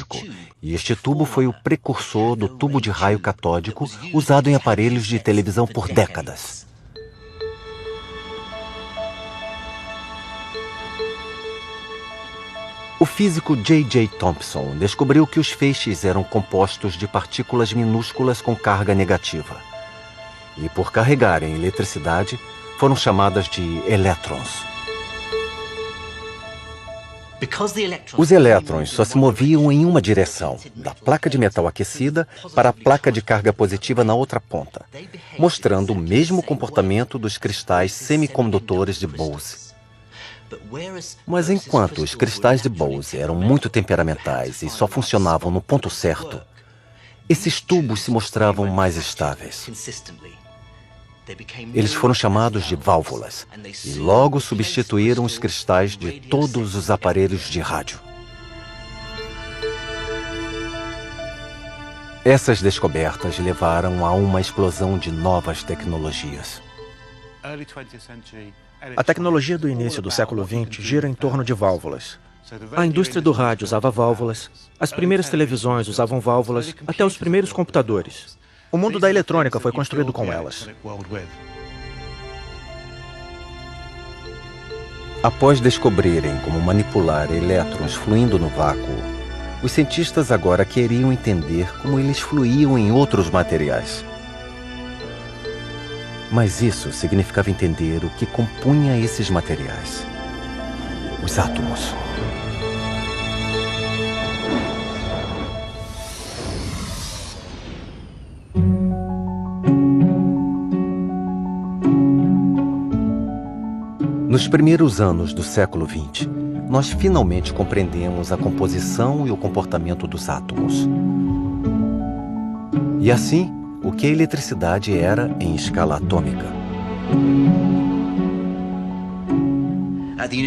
catódico, e este tubo foi o precursor do tubo de raio catódico usado em aparelhos de televisão por décadas. O físico J.J. Thomson descobriu que os feixes eram compostos de partículas minúsculas com carga negativa. E por carregarem eletricidade, foram chamadas de elétrons. Os elétrons só se moviam em uma direção, da placa de metal aquecida para a placa de carga positiva na outra ponta, mostrando o mesmo comportamento dos cristais semicondutores de Bose. Mas enquanto os cristais de Bose eram muito temperamentais e só funcionavam no ponto certo, esses tubos se mostravam mais estáveis. Eles foram chamados de válvulas e logo substituíram os cristais de todos os aparelhos de rádio. Essas descobertas levaram a uma explosão de novas tecnologias. A tecnologia do início do século XX gira em torno de válvulas. A indústria do rádio usava válvulas, as primeiras televisões usavam válvulas, até os primeiros computadores. O mundo da eletrônica foi construído com elas. Após descobrirem como manipular elétrons fluindo no vácuo, os cientistas agora queriam entender como eles fluíam em outros materiais. Mas isso significava entender o que compunha esses materiais: os átomos. Nos primeiros anos do século XX, nós finalmente compreendemos a composição e o comportamento dos átomos. E assim, o que a eletricidade era em escala atômica.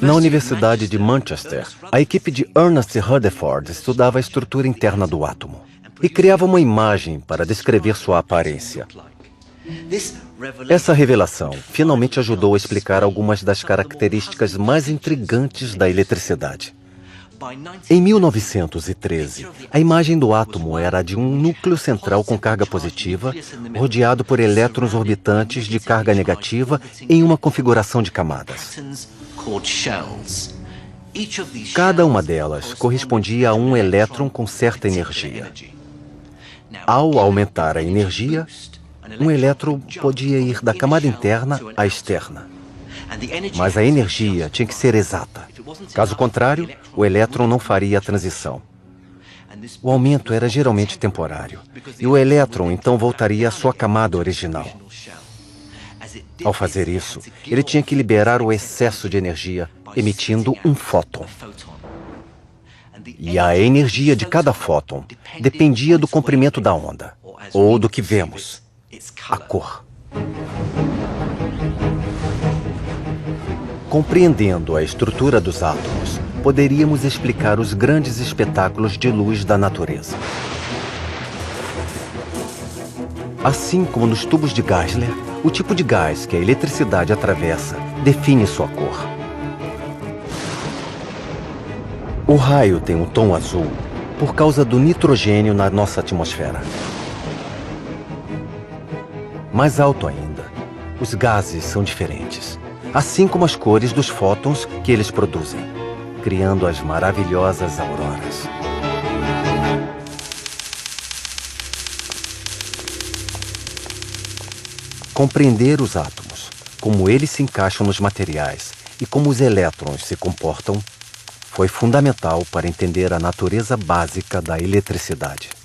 Na Universidade de Manchester, a equipe de Ernest Rutherford estudava a estrutura interna do átomo e criava uma imagem para descrever sua aparência. Essa revelação finalmente ajudou a explicar algumas das características mais intrigantes da eletricidade. Em 1913, a imagem do átomo era a de um núcleo central com carga positiva, rodeado por elétrons orbitantes de carga negativa em uma configuração de camadas. Cada uma delas correspondia a um elétron com certa energia. Ao aumentar a energia, um elétron podia ir da camada interna à externa. Mas a energia tinha que ser exata. Caso contrário, o elétron não faria a transição. O aumento era geralmente temporário, e o elétron então voltaria à sua camada original. Ao fazer isso, ele tinha que liberar o excesso de energia, emitindo um fóton. E a energia de cada fóton dependia do comprimento da onda, ou do que vemos, a cor. Compreendendo a estrutura dos átomos, poderíamos explicar os grandes espetáculos de luz da natureza. Assim como nos tubos de Geissler, o tipo de gás que a eletricidade atravessa define sua cor. O raio tem um tom azul por causa do nitrogênio na nossa atmosfera. Mais alto ainda, os gases são diferentes, assim como as cores dos fótons que eles produzem, criando as maravilhosas auroras. Compreender os átomos, como eles se encaixam nos materiais e como os elétrons se comportam, foi fundamental para entender a natureza básica da eletricidade.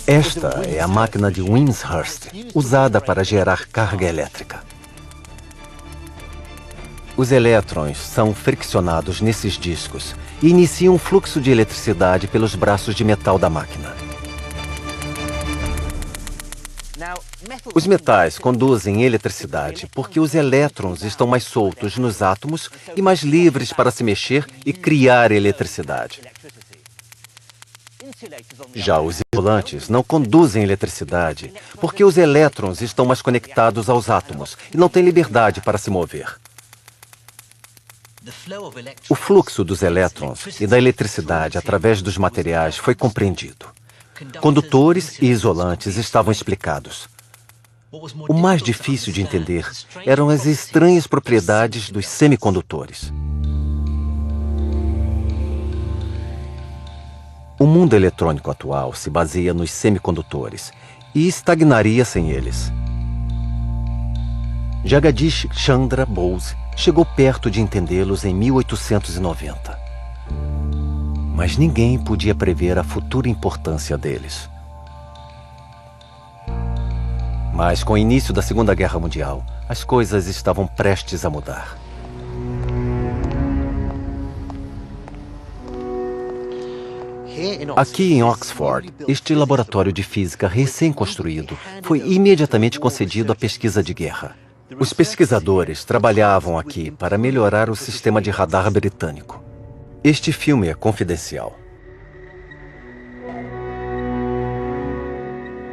Esta é a máquina de Wimshurst, usada para gerar carga elétrica. Os elétrons são friccionados nesses discos e iniciam um fluxo de eletricidade pelos braços de metal da máquina. Os metais conduzem eletricidade porque os elétrons estão mais soltos nos átomos e mais livres para se mexer e criar eletricidade. Já os isolantes não conduzem eletricidade porque os elétrons estão mais conectados aos átomos e não têm liberdade para se mover. O fluxo dos elétrons e da eletricidade através dos materiais foi compreendido. Condutores e isolantes estavam explicados. O mais difícil de entender eram as estranhas propriedades dos semicondutores. O mundo eletrônico atual se baseia nos semicondutores e estagnaria sem eles. Jagadish Chandra Bose chegou perto de entendê-los em 1890. Mas ninguém podia prever a futura importância deles. Mas com o início da Segunda Guerra Mundial, as coisas estavam prestes a mudar. Aqui em Oxford, este laboratório de física recém-construído foi imediatamente concedido à pesquisa de guerra. Os pesquisadores trabalhavam aqui para melhorar o sistema de radar britânico. Este filme é confidencial.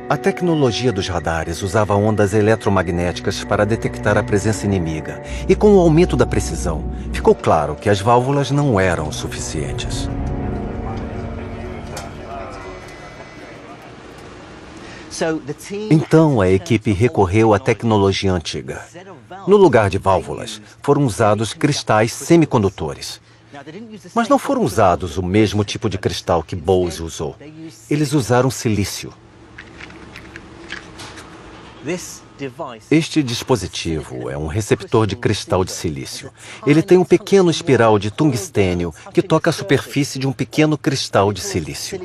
A tecnologia dos radares usava ondas eletromagnéticas para detectar a presença inimiga, e com o aumento da precisão, ficou claro que as válvulas não eram suficientes. Então a equipe recorreu à tecnologia antiga. No lugar de válvulas, foram usados cristais semicondutores. Mas não foram usados o mesmo tipo de cristal que Bose usou. Eles usaram silício. Este dispositivo é um receptor de cristal de silício. Ele tem um pequeno espiral de tungstênio que toca a superfície de um pequeno cristal de silício.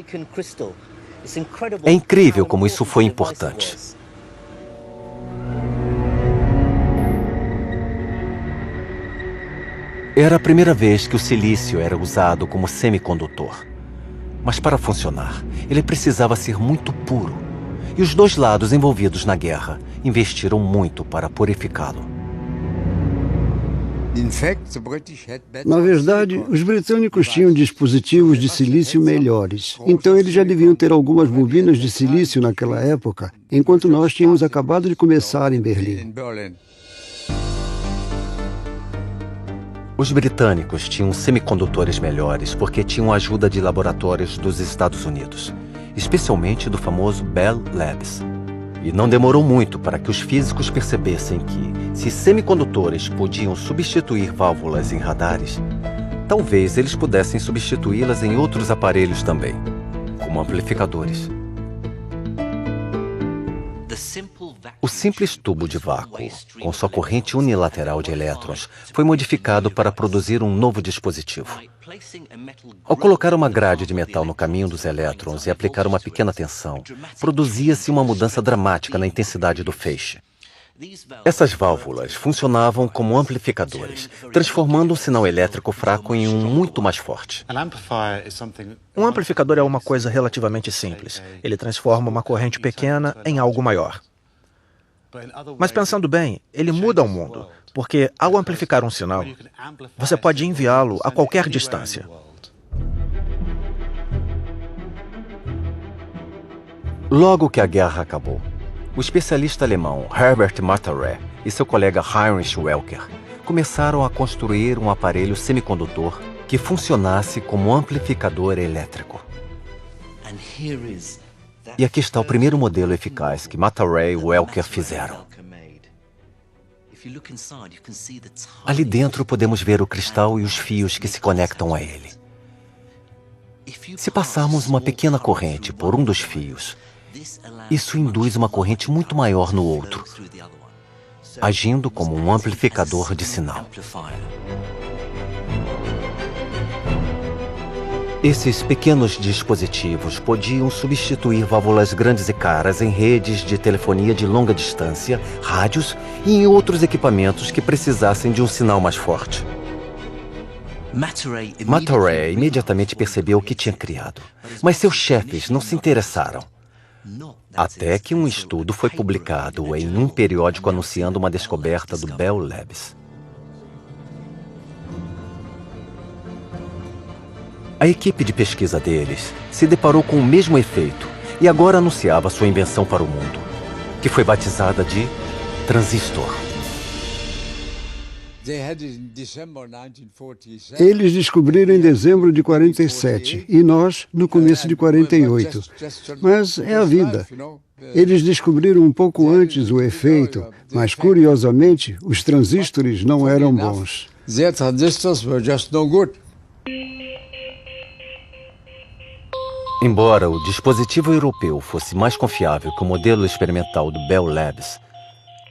É incrível como isso foi importante. Era a primeira vez que o silício era usado como semicondutor. Mas para funcionar, ele precisava ser muito puro. E os dois lados envolvidos na guerra investiram muito para purificá-lo. Na verdade, os britânicos tinham dispositivos de silício melhores. Então eles já deviam ter algumas bobinas de silício naquela época, enquanto nós tínhamos acabado de começar em Berlim. Os britânicos tinham semicondutores melhores porque tinham a ajuda de laboratórios dos Estados Unidos, especialmente do famoso Bell Labs. E não demorou muito para que os físicos percebessem que, se semicondutores podiam substituir válvulas em radares, talvez eles pudessem substituí-las em outros aparelhos também, como amplificadores. O simples tubo de vácuo, com sua corrente unilateral de elétrons, foi modificado para produzir um novo dispositivo. Ao colocar uma grade de metal no caminho dos elétrons e aplicar uma pequena tensão, produzia-se uma mudança dramática na intensidade do feixe. Essas válvulas funcionavam como amplificadores, transformando um sinal elétrico fraco em um muito mais forte. Um amplificador é uma coisa relativamente simples. Ele transforma uma corrente pequena em algo maior. Mas pensando bem, ele muda o mundo, porque ao amplificar um sinal, você pode enviá-lo a qualquer distância. Logo que a guerra acabou, o especialista alemão Herbert Martorell e seu colega Heinrich Welker começaram a construir um aparelho semicondutor que funcionasse como amplificador elétrico. E aqui está o primeiro modelo eficaz que Martorell e Welker fizeram. Ali dentro podemos ver o cristal e os fios que se conectam a ele. Se passarmos uma pequena corrente por um dos fios, isso induz uma corrente muito maior no outro, agindo como um amplificador de sinal. Esses pequenos dispositivos podiam substituir válvulas grandes e caras em redes de telefonia de longa distância, rádios e em outros equipamentos que precisassem de um sinal mais forte. Martorell imediatamente percebeu o que tinha criado, mas seus chefes não se interessaram. Até que um estudo foi publicado em um periódico anunciando uma descoberta do Bell Labs. A equipe de pesquisa deles se deparou com o mesmo efeito e agora anunciava sua invenção para o mundo, que foi batizada de transistor. Eles descobriram em dezembro de 47 e nós no começo de 48. Mas é a vida. Eles descobriram um pouco antes o efeito, mas curiosamente os transistores não eram bons. Embora o dispositivo europeu fosse mais confiável que o modelo experimental do Bell Labs,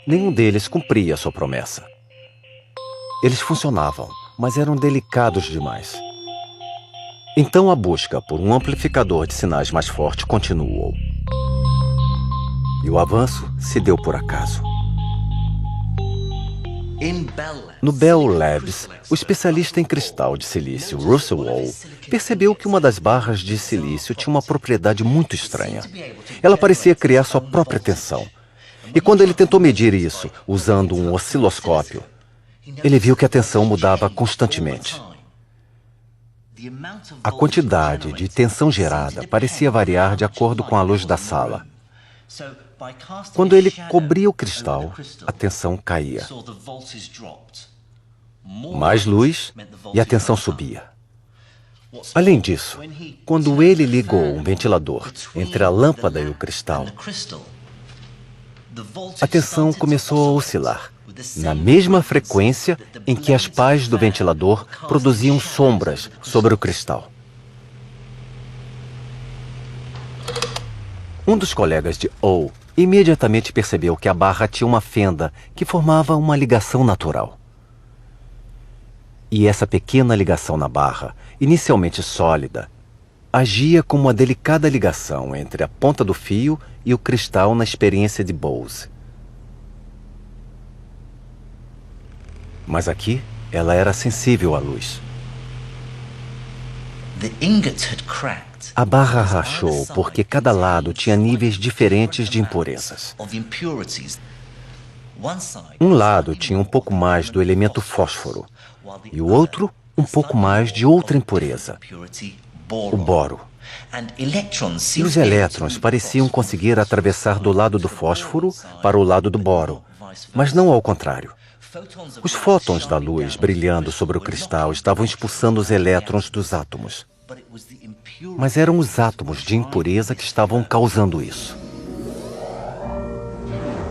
nenhum deles cumpria sua promessa. Eles funcionavam, mas eram delicados demais. Então a busca por um amplificador de sinais mais forte continuou. E o avanço se deu por acaso. No Bell Labs, o especialista em cristal de silício Russell Wall percebeu que uma das barras de silício tinha uma propriedade muito estranha. Ela parecia criar sua própria tensão. E quando ele tentou medir isso usando um osciloscópio, ele viu que a tensão mudava constantemente. A quantidade de tensão gerada parecia variar de acordo com a luz da sala. Quando ele cobria o cristal, a tensão caía. Mais luz e a tensão subia. Além disso, quando ele ligou um ventilador entre a lâmpada e o cristal, a tensão começou a oscilar, na mesma frequência em que as pás do ventilador produziam sombras sobre o cristal. Um dos colegas de O imediatamente percebeu que a barra tinha uma fenda que formava uma ligação natural. E essa pequena ligação na barra, inicialmente sólida, agia como uma delicada ligação entre a ponta do fio e o cristal na experiência de Bose. Mas aqui, ela era sensível à luz. A barra rachou porque cada lado tinha níveis diferentes de impurezas. Um lado tinha um pouco mais do elemento fósforo e o outro um pouco mais de outra impureza, o boro. E os elétrons pareciam conseguir atravessar do lado do fósforo para o lado do boro, mas não ao contrário. Os fótons da luz brilhando sobre o cristal estavam expulsando os elétrons dos átomos. Mas eram os átomos de impureza que estavam causando isso.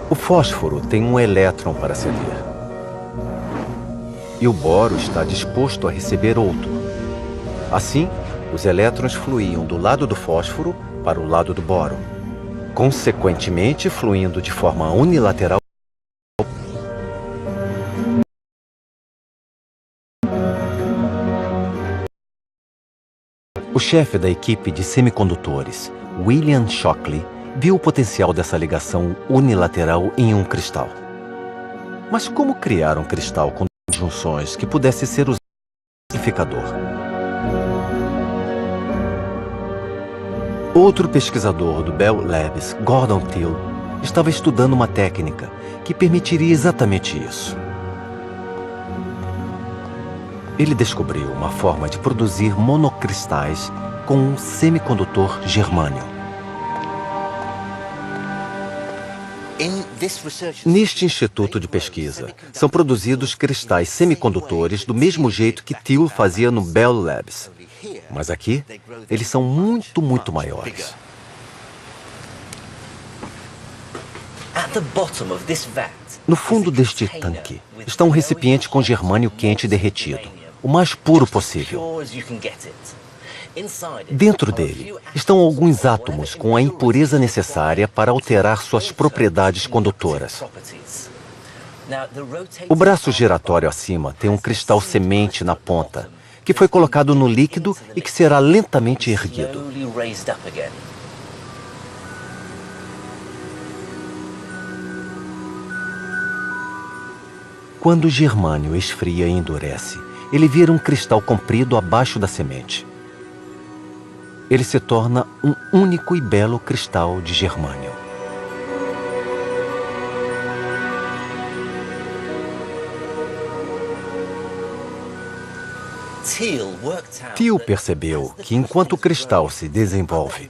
O fósforo tem um elétron para ceder. E o boro está disposto a receber outro. Assim, os elétrons fluíam do lado do fósforo para o lado do boro, consequentemente fluindo de forma unilateral. O chefe da equipe de semicondutores, William Shockley, viu o potencial dessa ligação unilateral em um cristal. Mas como criar um cristal com junções que pudesse ser usado como amplificador? Outro pesquisador do Bell Labs, Gordon Till, estava estudando uma técnica que permitiria exatamente isso. Ele descobriu uma forma de produzir monocristais com um semicondutor germânio. Neste instituto de pesquisa, são produzidos cristais semicondutores do mesmo jeito que Till fazia no Bell Labs. Mas aqui, eles são muito maiores. No fundo deste tanque está um recipiente com germânio quente derretido, o mais puro possível. Dentro dele estão alguns átomos com a impureza necessária para alterar suas propriedades condutoras. O braço giratório acima tem um cristal semente na ponta, que foi colocado no líquido e que será lentamente erguido. Quando o germânio esfria e endurece, ele vira um cristal comprido abaixo da semente. Ele se torna um único e belo cristal de germânio. Thiel percebeu que enquanto o cristal se desenvolve,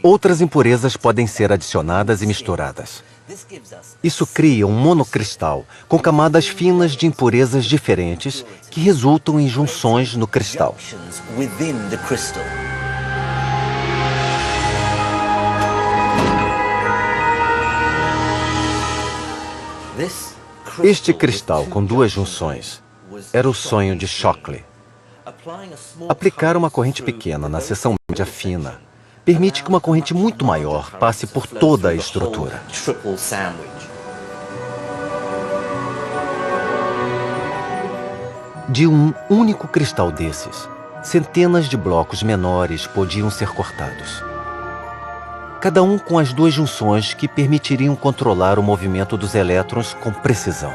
outras impurezas podem ser adicionadas e misturadas. Isso cria um monocristal com camadas finas de impurezas diferentes que resultam em junções no cristal. Este cristal com duas junções era o sonho de Shockley. Aplicar uma corrente pequena na seção média fina permite que uma corrente muito maior passe por toda a estrutura. De um único cristal desses, centenas de blocos menores podiam ser cortados. Cada um com as duas junções que permitiriam controlar o movimento dos elétrons com precisão.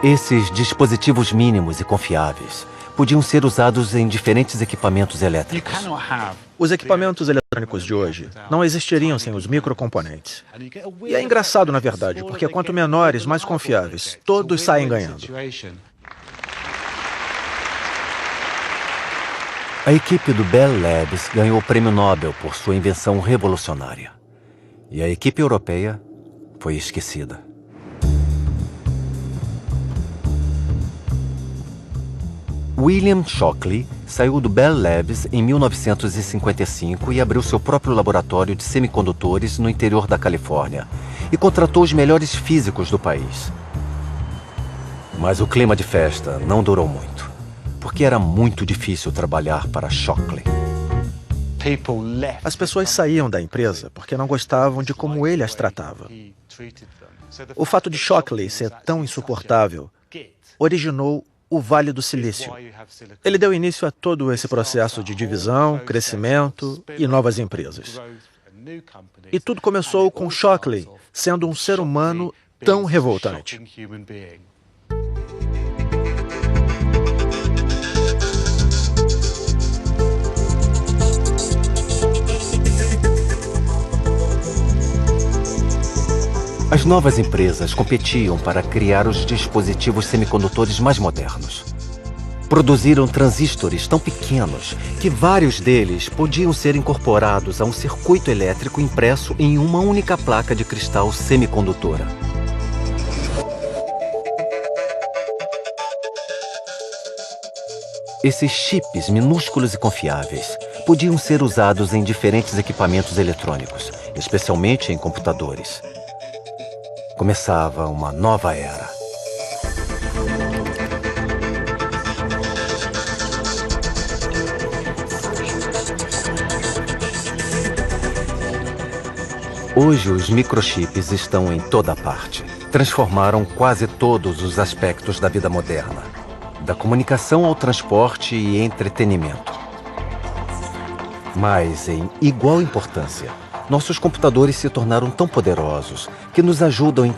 Esses dispositivos mínimos e confiáveis podiam ser usados em diferentes equipamentos elétricos. Os equipamentos eletrônicos de hoje não existiriam sem os microcomponentes. E é engraçado, na verdade, porque quanto menores, mais confiáveis. Todos saem ganhando. A equipe do Bell Labs ganhou o prêmio Nobel por sua invenção revolucionária. E a equipe europeia foi esquecida. William Shockley saiu do Bell Labs em 1955 e abriu seu próprio laboratório de semicondutores no interior da Califórnia e contratou os melhores físicos do país. Mas o clima de festa não durou muito, porque era muito difícil trabalhar para Shockley. As pessoas saíam da empresa porque não gostavam de como ele as tratava. O fato de Shockley ser tão insuportável originou o Vale do Silício. Ele deu início a todo esse processo de divisão, crescimento e novas empresas. E tudo começou com Shockley sendo um ser humano tão revoltante. As novas empresas competiam para criar os dispositivos semicondutores mais modernos. Produziram transistores tão pequenos que vários deles podiam ser incorporados a um circuito elétrico impresso em uma única placa de cristal semicondutora. Esses chips minúsculos e confiáveis podiam ser usados em diferentes equipamentos eletrônicos, especialmente em computadores. Começava uma nova era. Hoje, os microchips estão em toda parte. Transformaram quase todos os aspectos da vida moderna, da comunicação ao transporte e entretenimento. Mas, em igual importância, nossos computadores se tornaram tão poderosos que nos ajudam em